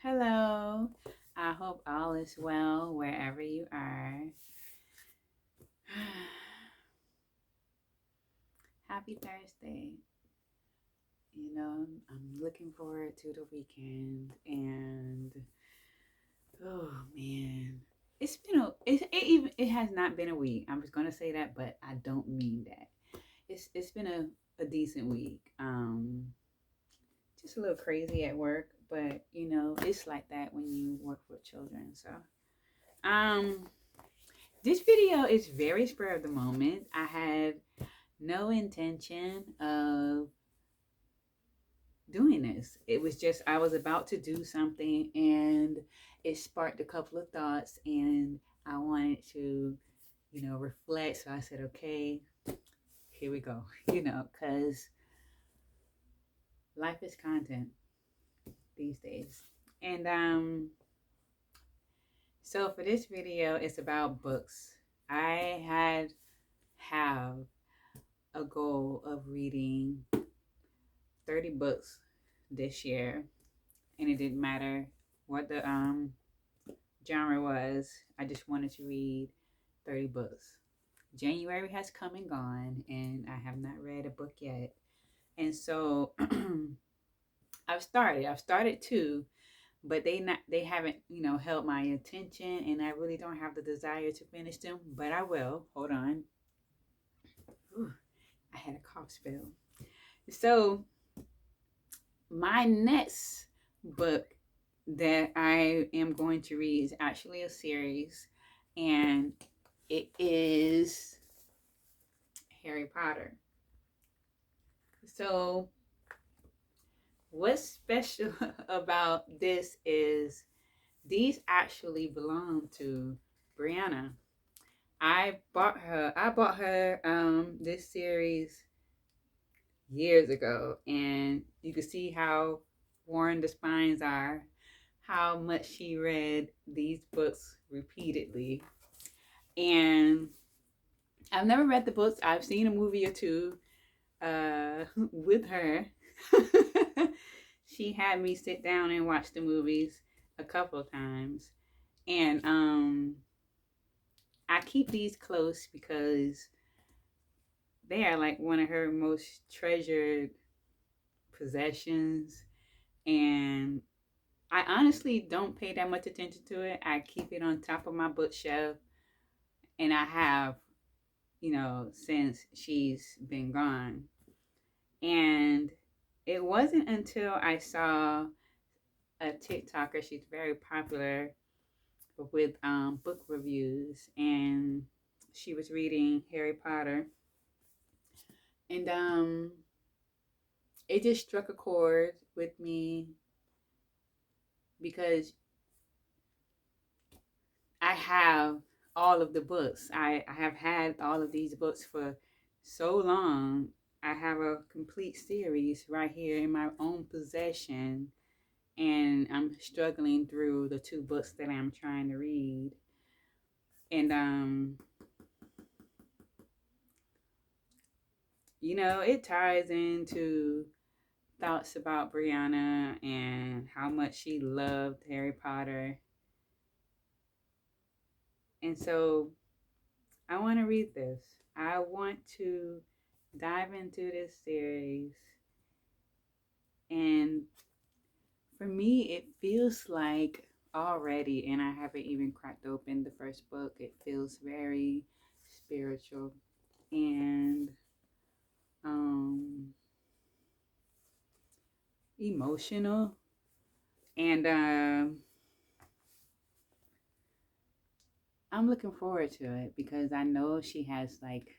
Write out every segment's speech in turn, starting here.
Hello. I hope all is well wherever you are. Happy Thursday. I'm looking forward to the weekend and oh man. It has not been a week. I was gonna say that, but I don't mean that. It's been a decent week. Just a little crazy at work, but it's like that when you work with children. So um this video is very spur of the moment. I had no intention of doing this. It was just I was about to do something and it sparked a couple of thoughts and I wanted to, reflect. So I said, okay, here we go, because life is content these days. And so for this video, it's about books. I have a goal of reading 30 books this year, and it didn't matter what the genre was. I just wanted to read 30 books. January has come and gone, and I have not read a book yet. And so I've started two, but they haven't, held my attention, and I really don't have the desire to finish them, but I will. Hold on. Whew, I had a cough spell. So my next book that I am going to read is actually a series, and it is Harry Potter. So, what's special about this is these actually belong to Brianna. I bought her this series years ago, and you can see how worn the spines are, how much she read these books repeatedly. And I've never read the books. I've seen a movie or two with her. She had me sit down and watch the movies a couple of times. And I keep these close because they are like one of her most treasured possessions. And I honestly don't pay that much attention to it. I keep it on top of my bookshelf, and I have, since she's been gone. And it wasn't until I saw a TikToker, she's very popular with book reviews, and she was reading Harry Potter. And it just struck a chord with me because I have all of the books. I have had all of these books for so long. I have a complete series right here in my own possession, and I'm struggling through the two books that I'm trying to read. And it ties into thoughts about Brianna and how much she loved Harry Potter. And so I want to read this. I want to dive into this series. And for me, it feels like already, and I haven't even cracked open the first book, it feels very spiritual and um, emotional. And I'm looking forward to it because I know she has like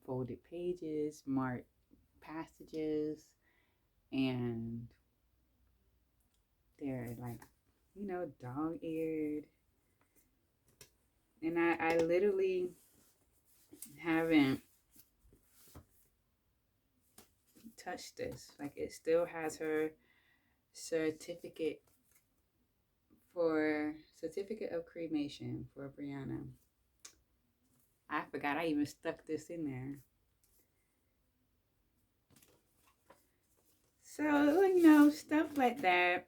folded pages, marked passages, and they're like, dog eared. And I literally haven't touched this. Like, it still has her certificate certificate of cremation for Brianna. I forgot I even stuck this in there. So, stuff like that.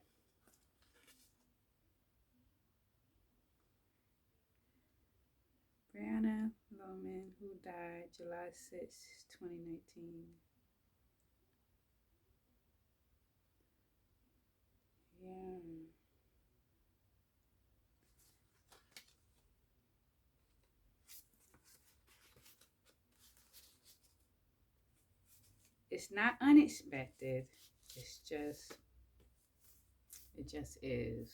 July 6th, 2019. Yeah. It's not unexpected. It's just, it just is.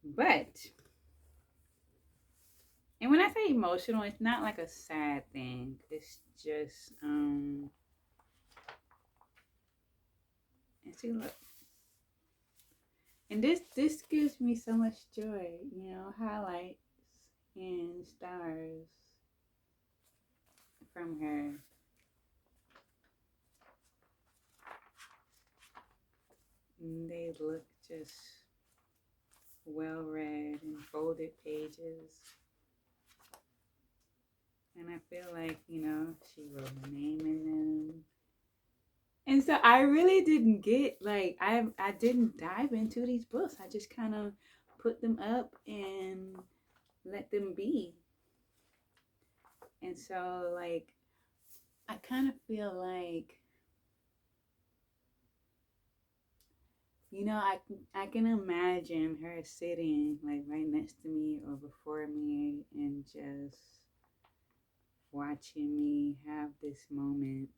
But, and when I say emotional, it's not like a sad thing. It's just, and see, look, and this gives me so much joy. Highlights and stars from her. And they look just well read and folded pages. And I feel like, she wrote my name in them. And so I really didn't get like I didn't dive into these books. I just kind of put them up and let them be. And so like I kind of feel like I can imagine her sitting like right next to me or before me and just watching me have this moment.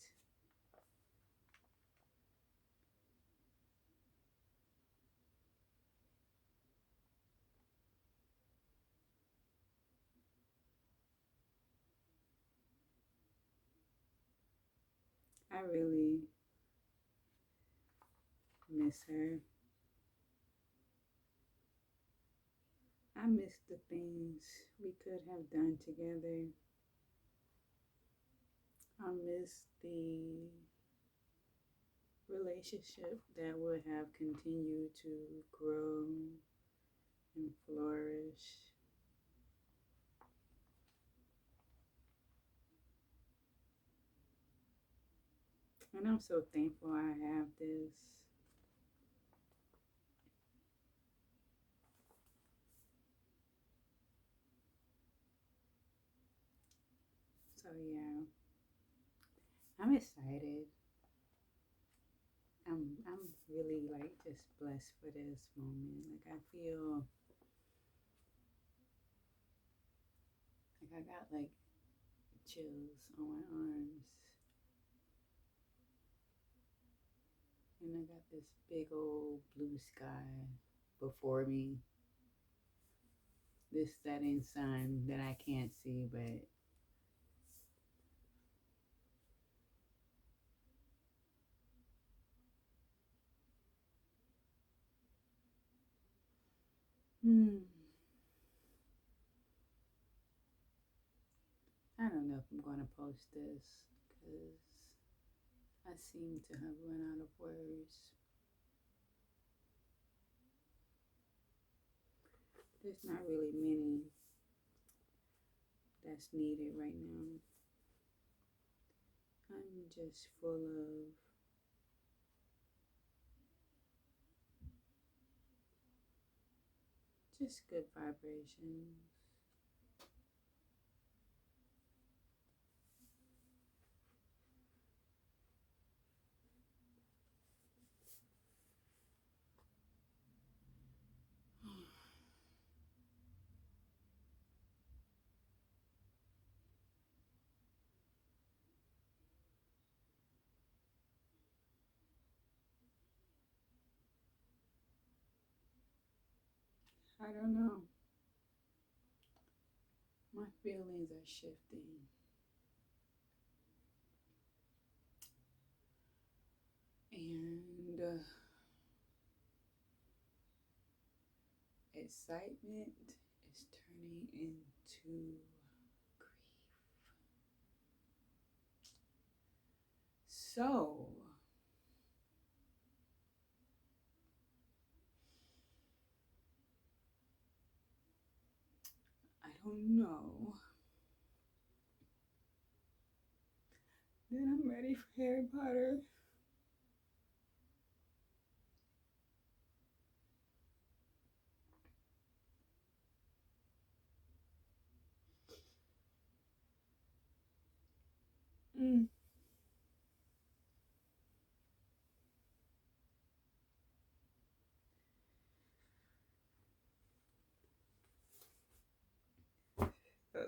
I really miss her. I miss the things we could have done together. I miss the relationship that would have continued to grow and flourish. And I'm so thankful I have this. So yeah, I'm excited. I'm really like just blessed for this moment. Like I feel like I got like chills on my arms. And I got this big old blue sky before me. This setting sun that I can't see, but hmm, I don't know if I'm going to post this because I seem to have run out of words. There's not really many that's needed right now. I'm just full of just good vibrations. I don't know. My feelings are shifting. And excitement is turning into grief. So, I don't know that I'm ready for Harry Potter.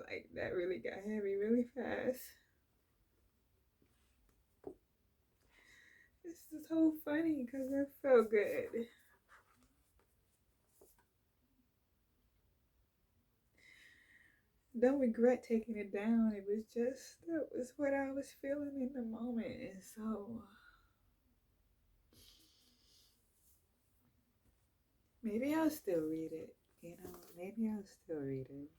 Like that really got heavy really fast. This is so funny because I felt good. Don't regret taking it down. It was just, that was what I was feeling in the moment. And so maybe I'll still read it. Maybe I'll still read it.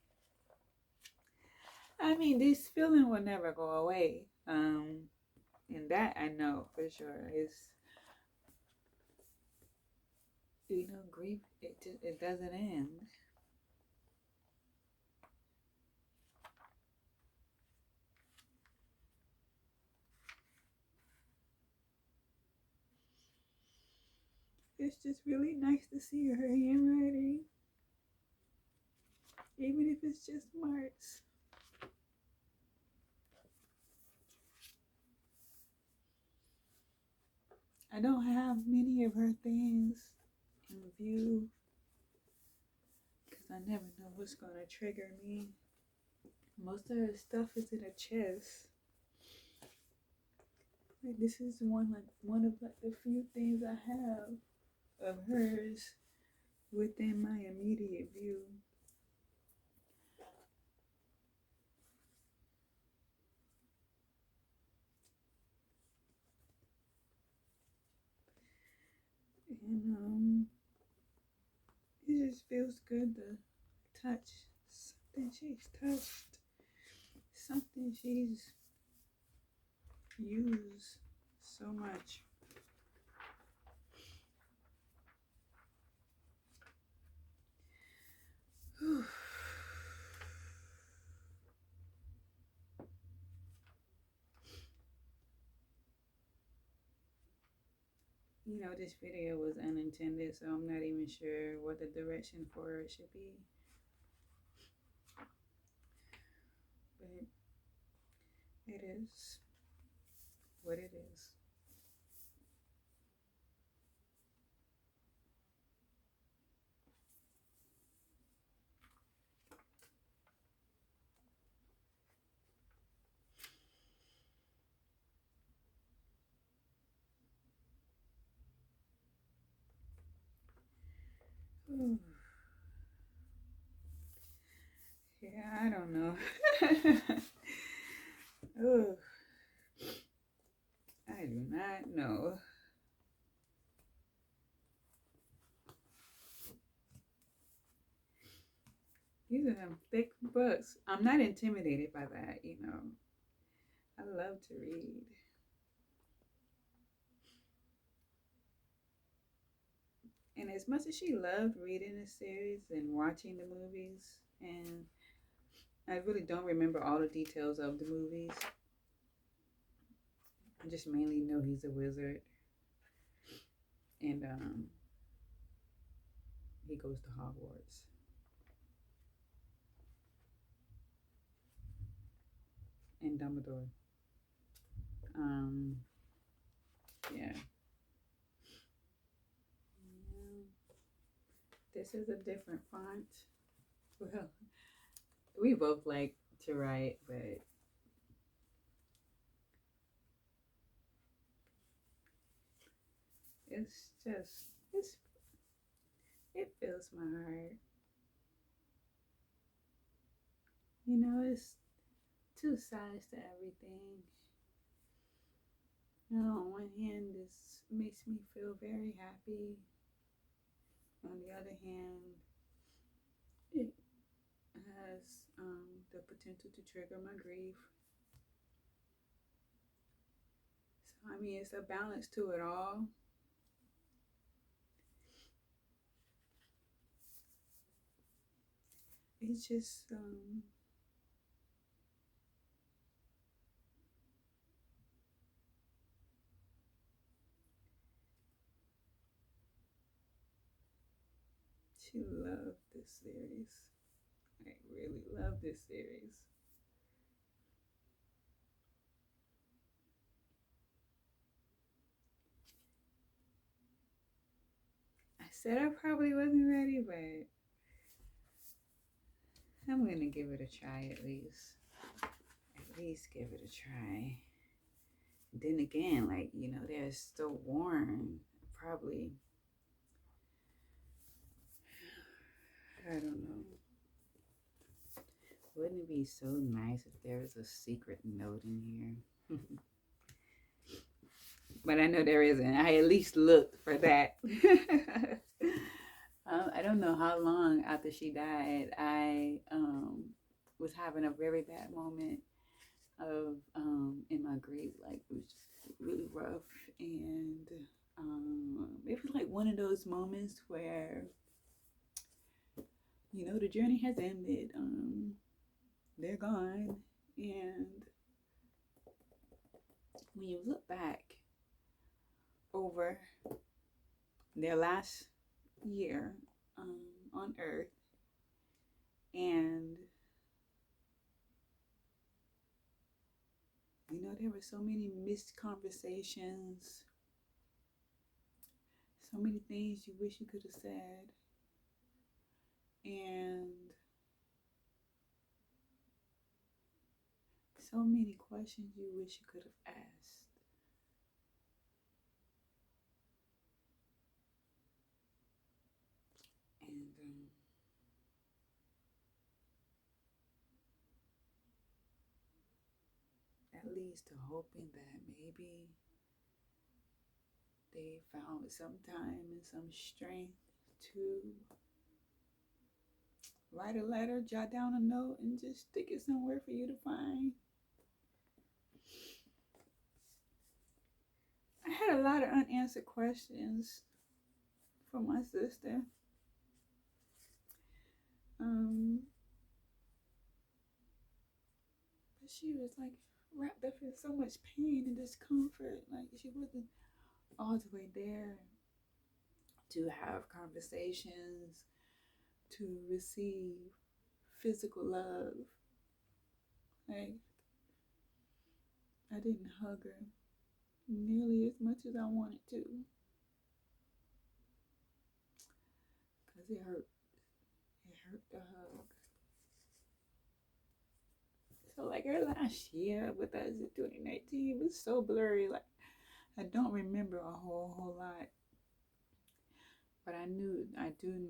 I mean, this feeling will never go away. And that I know for sure. It's, grief, it doesn't end. It's just really nice to see her handwriting, even if it's just marks. I don't have many of her things in view because I never know what's going to trigger me. Most of her stuff is in a chest. Like, this is one of the few things I have of hers within my immediate view. And it just feels good to touch something she's touched, something she's used so much. This video was unintended, so I'm not even sure what the direction for it should be. But it is what it is. Ooh. Yeah, I don't know. Ooh. I do not know. These are them thick books. I'm not intimidated by that, I love to read. And as much as she loved reading the series and watching the movies, and I really don't remember all the details of the movies. I just mainly know he's a wizard. And he goes to Hogwarts. And Dumbledore. Yeah. This is a different font. Well, we both like to write, but it's just, it fills my heart. It's two sides to everything. On one hand, this makes me feel very happy. On the other hand, it has the potential to trigger my grief. So, it's a balance to it all. It's just, she loved this series. I really love this series. I said I probably wasn't ready, but I'm gonna give it a try at least. At least give it a try. Then again, like, they're still warm. Probably, I don't know. Wouldn't it be so nice if there was a secret note in here? But I know there isn't. I at least looked for that. I don't know how long after she died, I was having a very bad moment of in my grief. Like, it was just really rough, and it was like one of those moments where the journey has ended. They're gone, and when you look back over their last year on Earth, and there were so many missed conversations, so many things you wish you could have said, and so many questions you wish you could have asked. And that leads to hoping that maybe they found some time and some strength to write a letter, jot down a note, and just stick it somewhere for you to find. I had a lot of unanswered questions from my sister. But she was like wrapped up in so much pain and discomfort. Like, she wasn't all the way there to have conversations, to receive physical love. Like, I didn't hug her nearly as much as I wanted to, because it hurt. It hurt to hug. So, like, her last year with us in 2019 was so blurry. Like, I don't remember a whole lot. But I do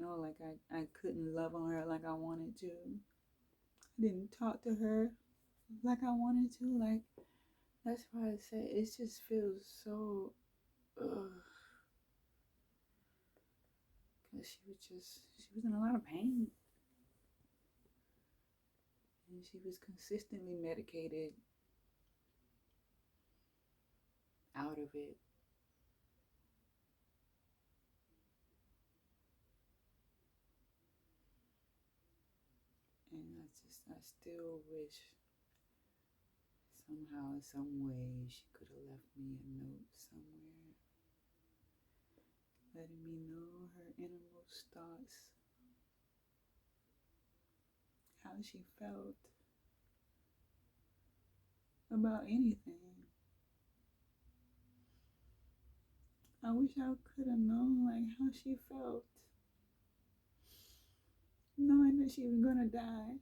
know, like, I couldn't love on her like I wanted to. I didn't talk to her like I wanted to. Like, that's why I say it just feels so, because she was in a lot of pain. And she was consistently medicated out of it. And I still wish somehow, some way, she could have left me a note somewhere, letting me know her innermost thoughts, how she felt about anything. I wish I could have known, like, how she felt, knowing that she was gonna die.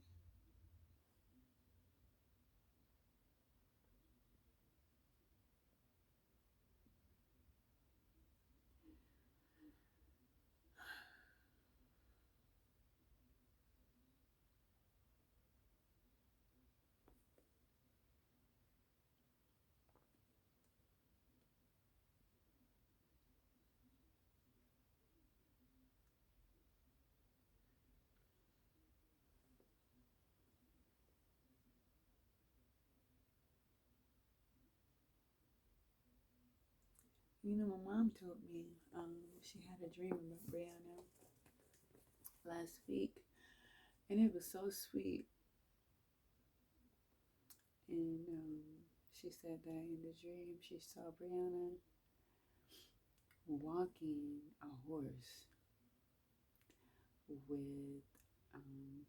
My mom told me she had a dream about Brianna last week, and it was so sweet. And she said that in the dream she saw Brianna walking a horse with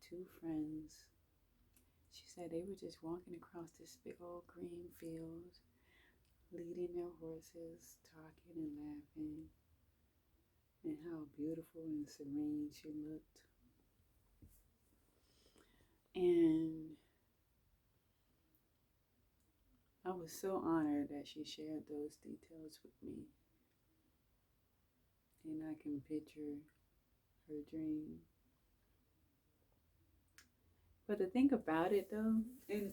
two friends. She said they were just walking across this big old green field, leading their horses, talking and laughing, and how beautiful and serene she looked. And I was so honored that she shared those details with me. And I can picture her dream. But the thing about it though, and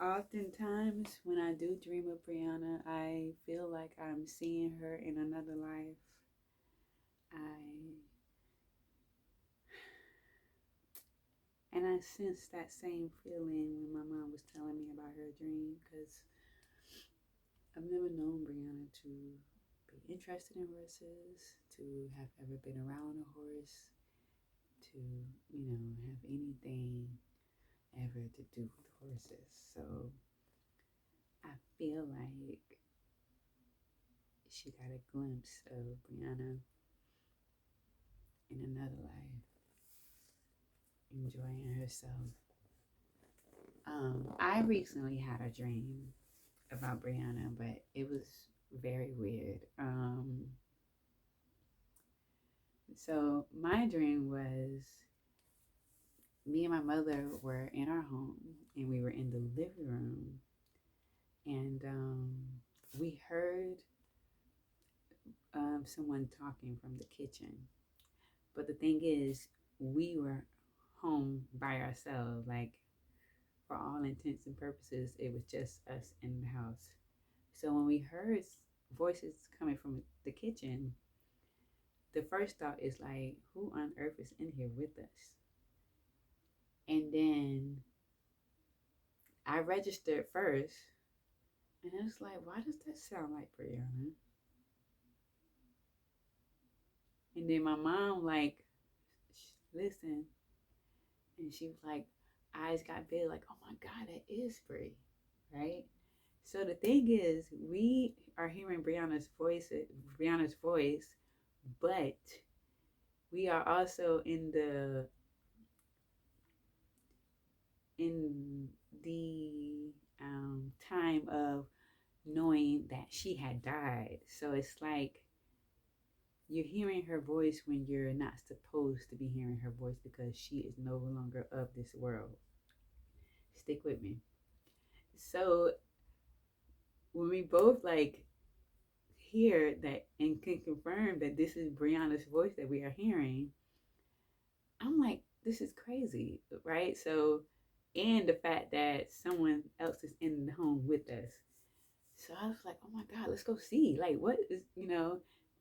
oftentimes when I do dream of Brianna, I feel like I'm seeing her in another life. I and I sensed that same feeling when my mom was telling me about her dream, because I've never known Brianna to be interested in horses, to have ever been around a horse, to, have anything ever to do with horses. So I feel like she got a glimpse of Brianna in another life, enjoying herself. I recently had a dream about Brianna, but it was very weird. So my dream was me and my mother were in our home, and we were in the living room, and we heard someone talking from the kitchen. But the thing is, we were home by ourselves. Like, for all intents and purposes, it was just us in the house. So when we heard voices coming from the kitchen, the first thought is like, who on earth is in here with us? And then I registered first, and I was like, why does that sound like Brianna? And then my mom, like, listen, and she was like, eyes got big, like, oh my God, that is Bri, right? So the thing is, we are hearing Brianna's voice, but we are also in the time of knowing that she had died. So it's like you're hearing her voice when you're not supposed to be hearing her voice, because she is no longer of this world. Stick with me. So when we both like hear that and can confirm that this is Brianna's voice that we are hearing, I'm like, this is crazy, right? So, and the fact that someone else is in the home with us. So I was like, oh my God, let's go see. Like, what is.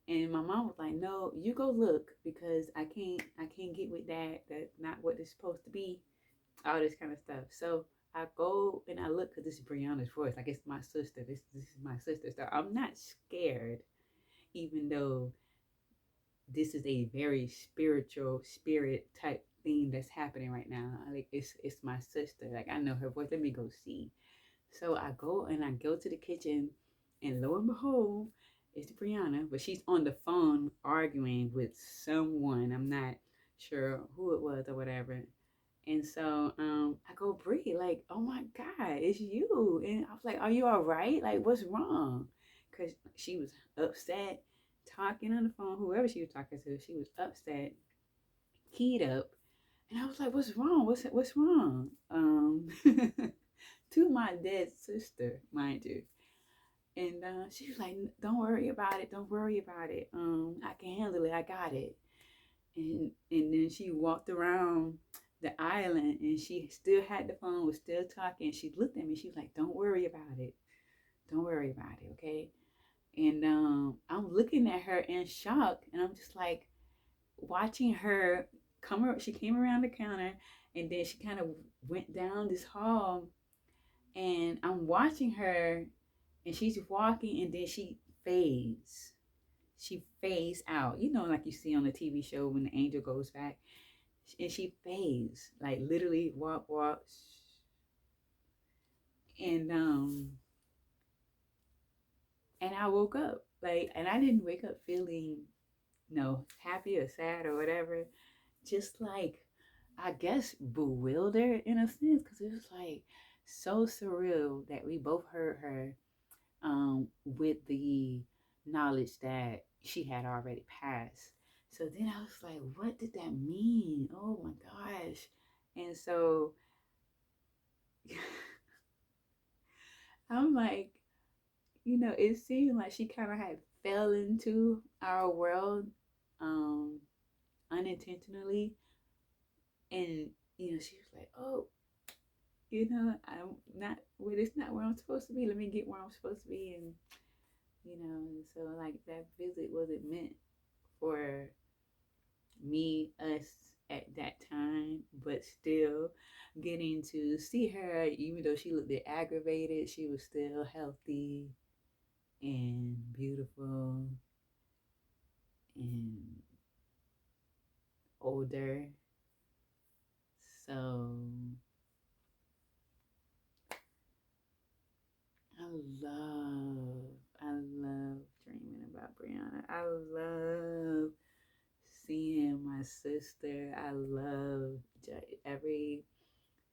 And my mom was like, no, you go look, because I can't get with that. That's not what it's supposed to be. All this kind of stuff. So I go and I look, because this is Brianna's voice. Like, it's my sister. This is my sister. So I'm not scared, even though this is a very spiritual spirit type thing that's happening right now. Like, it's my sister. Like, I know her voice. Let me go see. So I go and I go to the kitchen, and lo and behold, it's Brianna, but she's on the phone arguing with someone. I'm not sure who it was or whatever. And so I go, Bri, like, oh my God, it's you. And I was like, are you all right? Like, what's wrong? Because she was upset, talking on the phone, whoever she was talking to, she was upset, keyed up. And I was like, what's wrong? What's wrong? To my dead sister, mind you. And she was like, don't worry about it. Don't worry about it. I can handle it. I got it. And then she walked around the island, and she still had the phone, was still talking. She looked at me. She was like, don't worry about it. Don't worry about it, okay? And I'm looking at her in shock, and I'm just like watching her come. She came around the counter, and then she kind of went down this hall, and I'm watching her, and she's walking, and then she fades. She fades out. Like you see on the TV show when the angel goes back, and she fades, like literally walk, walk, and and I woke up, like, and I didn't wake up feeling happy or sad or whatever, just like, I guess, bewildered in a sense, because it was like so surreal that we both heard her with the knowledge that she had already passed. So then I was like, what did that mean? Oh my gosh. And so I'm like, it seemed like she kind of had fell into our world um unintentionally. And she was like, oh, I'm not, well, it's not where I'm supposed to be. Let me get where I'm supposed to be. And so like that visit wasn't meant for me, us at that time, but still getting to see her, even though she looked aggravated, she was still healthy and beautiful and older. So I love, I love dreaming about Brianna. I love seeing my sister. I love every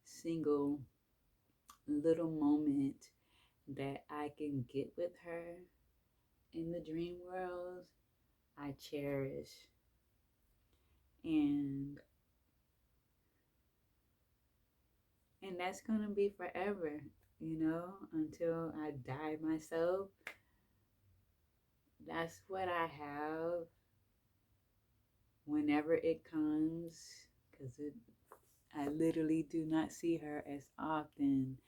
single little moment that I can get with her in the dream world. I cherish. And that's going to be forever, until I die myself. That's what I have whenever it comes, because I literally do not see her as often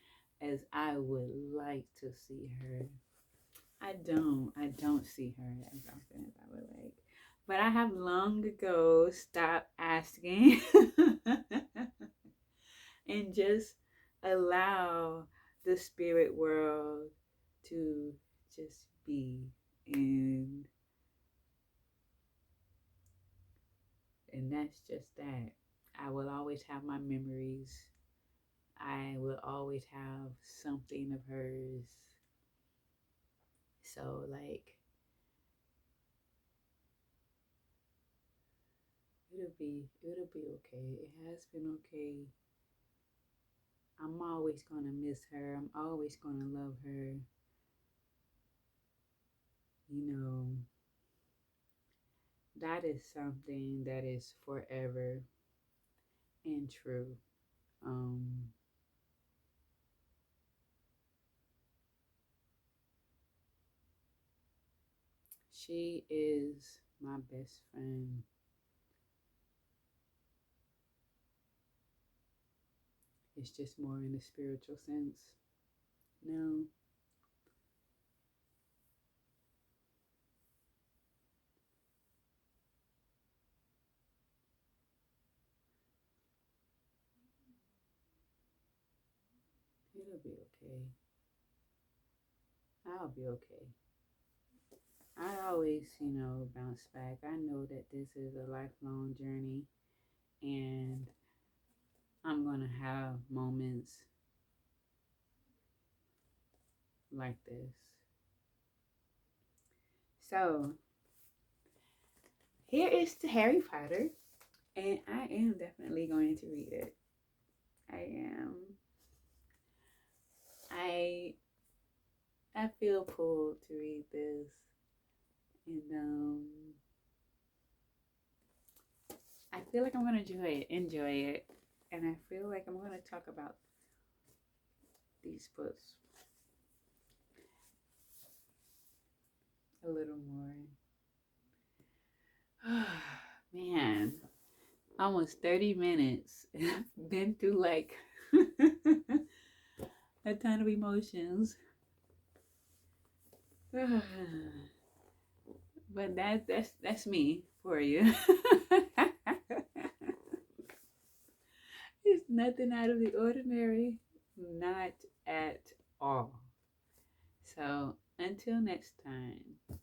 as I would like to see her. I don't see her as often as I would like. But I have long ago stopped asking and just allow the spirit world to just be. And that's just that. I will always have my memories. I will always have something of hers. So like it'll be okay. It has been okay. I'm always gonna miss her. I'm always gonna love her. You know, that is something that is forever and true. Um, she is my best friend. It's just more in a spiritual sense. No, it'll be okay. I'll be okay. I always, bounce back. I know that this is a lifelong journey and I'm going to have moments like this. So, here is the Harry Potter, and I am definitely going to read it. I am. I I feel pulled to read this, and I feel like I'm gonna enjoy it, and I feel like I'm gonna talk about these books a little more. Man, almost 30 minutes. Been through like a ton of emotions. But that's me for you. It's nothing out of the ordinary, not at all. So until next time.